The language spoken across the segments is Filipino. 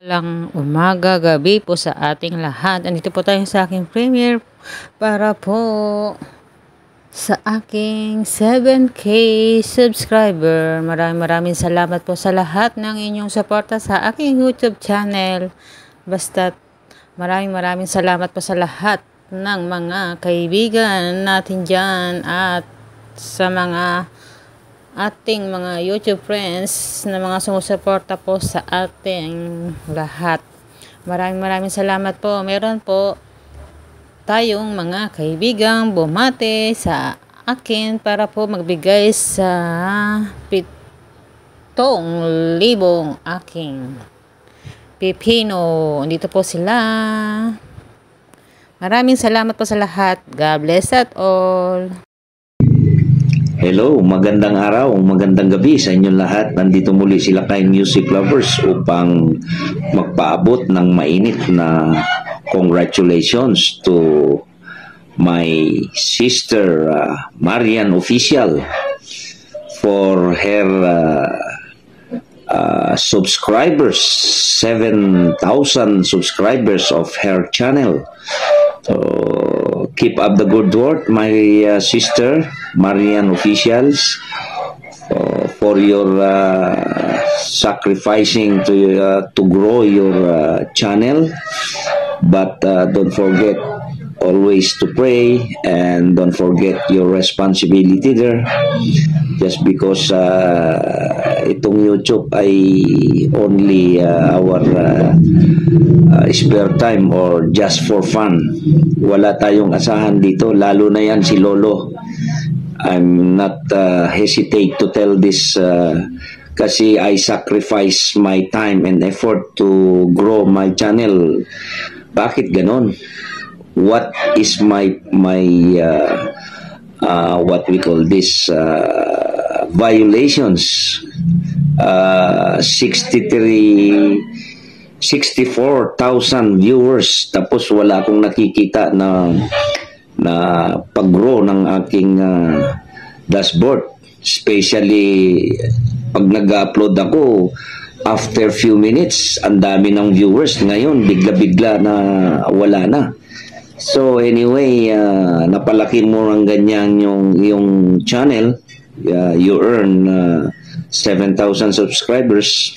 Lang umaga, gabi po sa ating lahat. Andito po tayo sa aking premiere para po sa aking 7K subscriber. Maraming salamat po sa lahat ng inyong suporta sa aking YouTube channel. Basta maraming salamat po sa lahat ng mga kaibigan natin dyan at sa mga ating mga YouTube friends na mga sumusuporta po sa ating lahat. Maraming salamat po. Meron po tayong mga kaibigang bumate sa akin para po magbigay sa 7,000 aking pipino. Dito po sila. Maraming salamat po sa lahat. God bless at all. Hello, magandang araw, magandang gabi sa inyong lahat. Nandito muli sila kay Music Lovers upang magpaabot ng mainit na congratulations to my sister Marian Official for her subscribers, 7,000 subscribers of her channel. So, keep up the good work, my sister, Marian Officials, for your sacrificing to grow your channel. But don't forget always to pray and don't forget your responsibility there. Just because itong YouTube ay only our spare time or just for fun. Wala tayong asahan dito, lalo na yan si Lolo. I'm not hesitate to tell this kasi I sacrifice my time and effort to grow my channel. Bakit ganon? What is my what we call this violations? 64,000 viewers, tapos wala akong nakikita na pag-grow ng aking dashboard, especially pag nag-upload ako after few minutes ang dami ng viewers. Ngayon bigla-bigla na wala na. So anyway, napalaki mo ng ganyan yung channel, you earn 7,000 subscribers.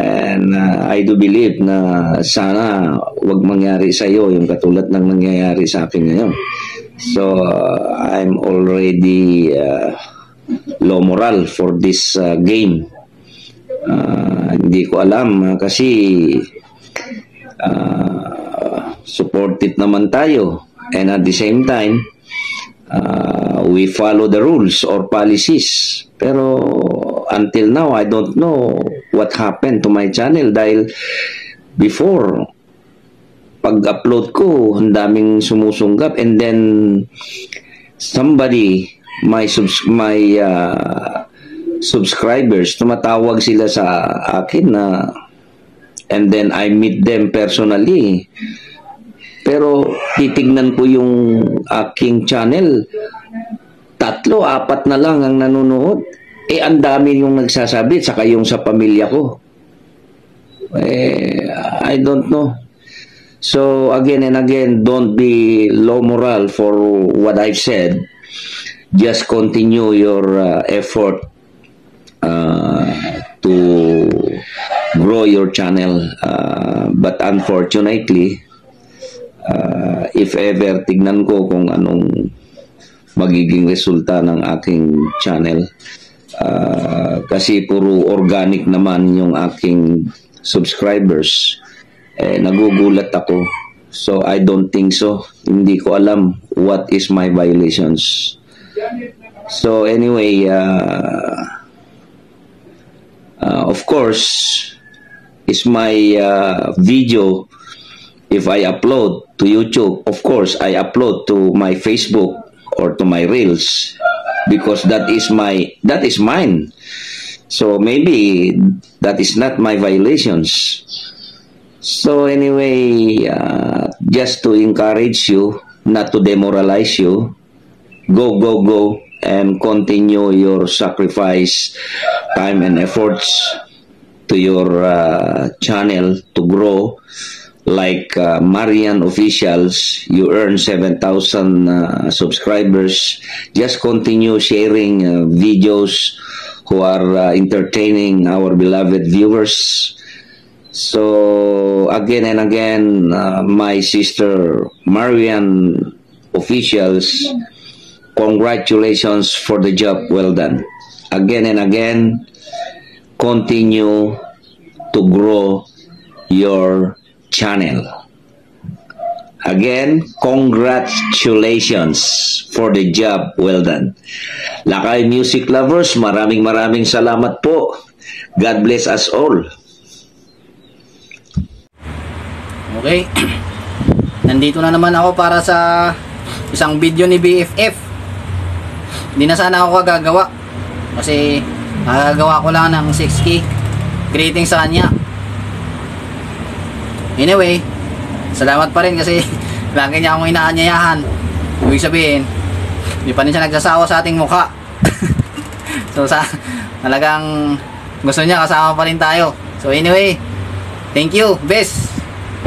And I do believe na sana wag mangyari sa iyo yung katulad ng nangyayari sa akin ngayon. So I'm already low moral for this game. Hindi ko alam kasi supported naman tayo, and at the same time we follow the rules or policies. Pero until now, I don't know what happened to my channel dahil before, pag-upload ko, ang daming sumusunggap, and then somebody, my subscribers, tumatawag sila sa akin na, and then I meet them personally. Pero titignan ko yung aking channel, 3-4 na lang ang nanonood. Ang dami yung nagsasabi, saka yung sa pamilya ko. I don't know. So, again and again, don't be low moral for what I've said. Just continue your effort to grow your channel. But unfortunately, if ever tignan ko kung anong magiging resulta ng aking channel, kasi puro organic naman yung aking subscribers, nagugulat ako. So I don't think so. Hindi ko alam what is my violations. So anyway, of course, is my video, if I upload to YouTube, of course I upload to my Facebook or to my Reels, because that is mine. So maybe that is not my violations. So anyway, just to encourage you, not to demoralize you, go and continue your sacrifice, time and efforts to your channel to grow. Like Marian Officials, you earn 7,000 subscribers. Just continue sharing videos who are entertaining our beloved viewers. So again and again, my sister Marian Officials, congratulations for the job well done. Again and again, continue to grow your channel. Again, congratulations for the job well done. Lakay Music Lovers, maraming salamat po. God bless us all. Okay. Nandito na naman ako para sa isang video ni BFF. Hindi na sana ako gagawa kasi nagagawa ko lang ng 6K greeting sa kanya. Anyway, salamat pa rin kasi lagi niya akong inaanyayahan. Ibig sabihin, hindi pa rin siya nagsasawa sa ating mukha. So talagang gusto niya kasama pa rin tayo. So anyway, thank you, Bes,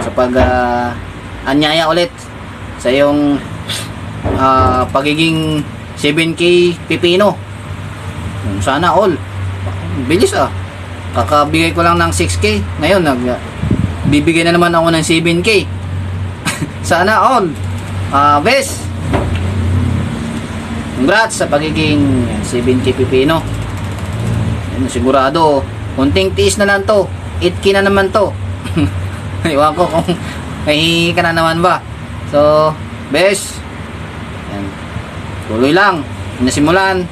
sa anyaya ulit sa iyong pagiging 7K pipino. Sana all. Bilis kakabigay ko lang ng 6K. Ngayon bibigyan na naman ako ng 7K. Sana all. Bes, congrats sa pagiging 7K pipino. Sigurado konting tiis na lang to, 8K na naman to. Iwan ko kung may ka na naman ba. So Bes, tuloy lang. Nasimulan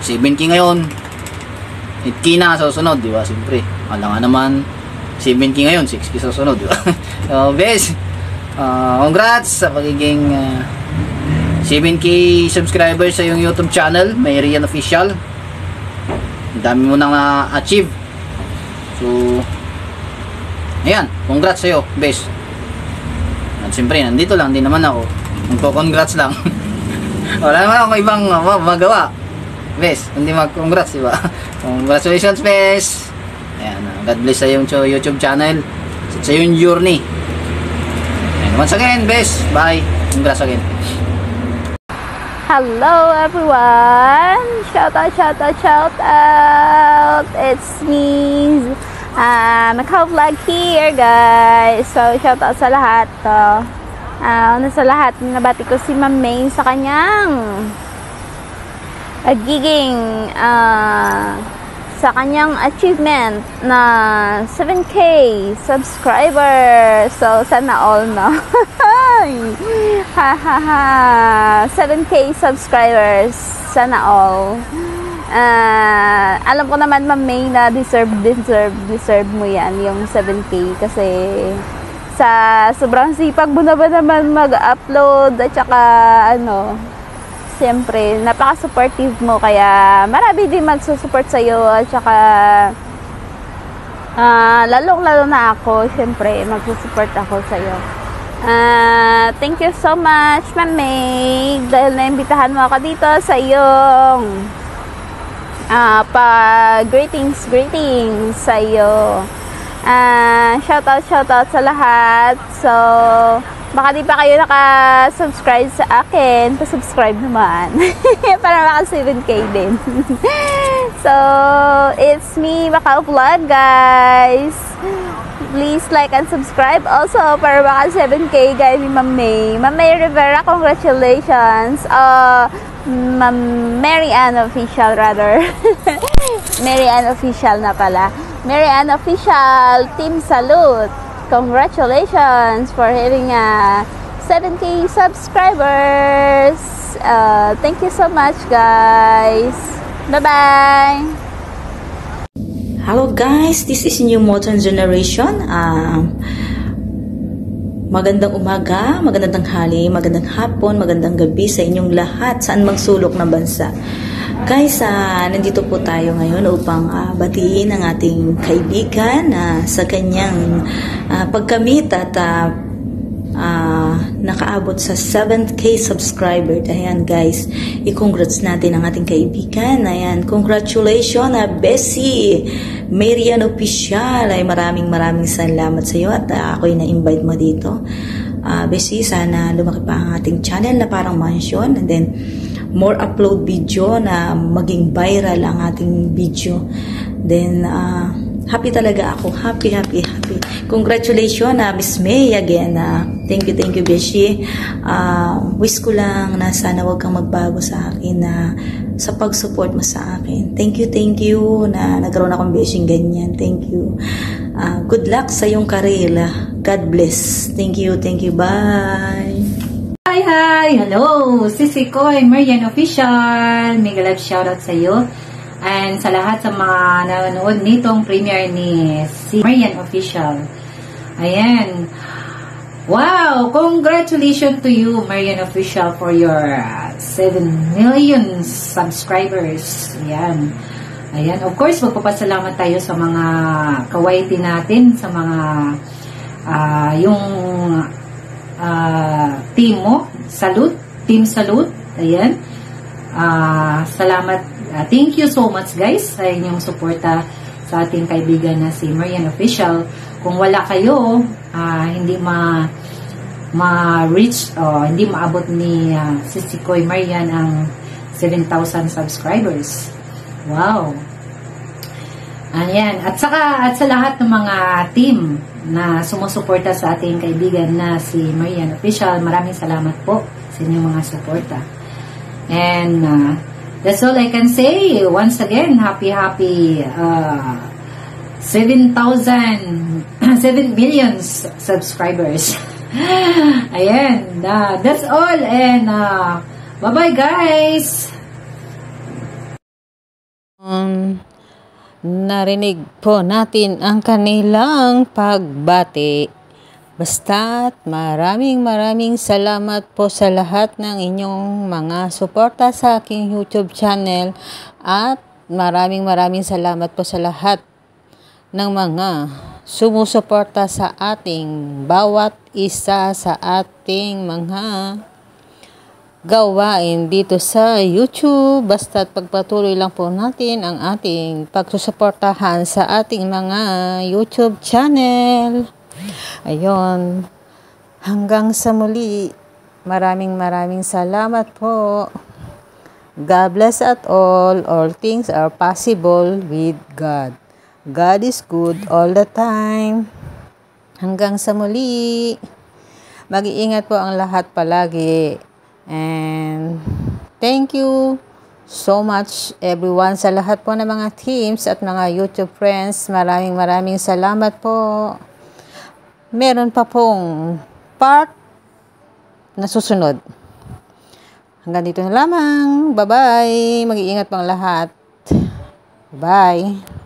7K ngayon, 8K na sa susunod, di ba? Siyempre, wala nga naman 7K ngayon, 6K sa susunod, di ba? So, Bes, congrats sa pagiging 7K subscribers sa yung YouTube channel, Marian Official. Ang dami mo nang na-achieve. So, ayan, congrats sa'yo, Bes. At siyempre, nandito lang din naman ako. Magpo-congrats lang. Wala naman ako ibang magawa. Bes, hindi mag-congrats, diba? Congratulations, Bes. Ayan, God bless sa yung YouTube channel, sa yung journey. And once again, Bes, bye. Congrats again. Hello everyone. Shout out. It's me, Macau Vlog here, guys. So shout out sa lahat. Una sa lahat, nabati ko si Ma'am May sa kanyang sa kanyang achievement na 7K subscribers. So sana all, no? 7K subscribers, sana all. Alam ko naman, Ma'am May, na deserve mo yan, yung 7K, kasi sa sobrang sipag mo na ba naman mag-upload, at saka siyempre, napaka-supportive mo, kaya marami din magsusupport sa'yo, at saka lalong-lalo na ako, siyempre, magsusupport ako sa'yo. Thank you so much, Ma'am May, dahil naimbitahan mo ako dito sa iyong greetings sa iyo. Shout out sa lahat. So, baka di pa kayo naka-subscribe sa akin, pa-subscribe naman. Para maka 7K din. So, it's me, Macau Vlog, guys. Please like and subscribe. Also, para maka 7K, guys, ni Ma'am May. Ma'am May Rivera, congratulations. Ma'am Mary Ann Official, rather. Mary Ann Official na pala. Mary Ann Official, Team Salute. Congratulations for having 7K subscribers. Thank you so much, guys. Bye-bye. Hello guys, this is New Modern Generation. Magandang umaga, magandang tanghali, magandang hapon, magandang gabi sa inyong lahat, saan mang sulok ng bansa. Guys, nandito po tayo ngayon upang batiin ang ating kaibigan sa kanyang pagkamit at nakaabot sa 7K subscriber. Ayan guys, i-congrats natin ang ating kaibigan. Ayan, congratulations Bessie Marian Official. Ay maraming salamat sa iyo at ako'y na-invite mo dito. Bessie, sana lumaki pa ang ating channel na parang mansion, and then more upload video na maging viral ang ating video. Then happy talaga ako. Happy. Congratulations Miss May again. Thank you Beshi. Wish ko lang na sana wag kang magbago sa akin sa pag-support mo sa akin. Thank you na nagkaroon akong Beshing ganyan. Thank you. Good luck sa iyong karela. God bless. Thank you. Bye. Hi! Hello! Sisi Koy, Marian Official. Mega live shoutout sa iyo. And sa lahat sa mga nanonood nitong premiere ni si Marian Official. Ayan. Wow! Congratulations to you, Marian Official, for your 7 million subscribers. Ayan. Of course, magpapasalamat tayo sa mga kawaiti natin, sa mga yung team mo. Team Salute. Ayan. Salamat. Thank you so much guys sa inyong suporta sa ating kaibigan na si Marian Official. Kung wala kayo, hindi ma-reach, hindi maabot ni Sisi Koy Marian ang 7,000 subscribers. Wow! Ayan. At sa lahat ng mga team na sumusuporta sa ating kaibigan na si Marian Official, maraming salamat po sa inyong mga suporta. And that's all I can say. Once again, happy 7 million subscribers. Ayan. That's all. And bye-bye guys. Narinig po natin ang kanilang pagbati. Basta't maraming salamat po sa lahat ng inyong mga suporta sa aking YouTube channel, at maraming salamat po sa lahat ng mga sumusuporta sa ating bawat isa sa ating mga gawain dito sa YouTube. Basta't pagpatuloy lang po natin ang ating pagsusuportahan sa ating mga YouTube channel. Ayun, hanggang sa muli, maraming salamat po. God bless at all things are possible with God. God is good all the time. Hanggang sa muli, mag-iingat po ang lahat palagi. And thank you so much everyone, sa lahat po ng mga teams at mga YouTube friends. Maraming salamat po. Meron pa pong part na susunod. Hanggang dito na lamang. Bye-bye. Mag-iingat pang lahat. Bye.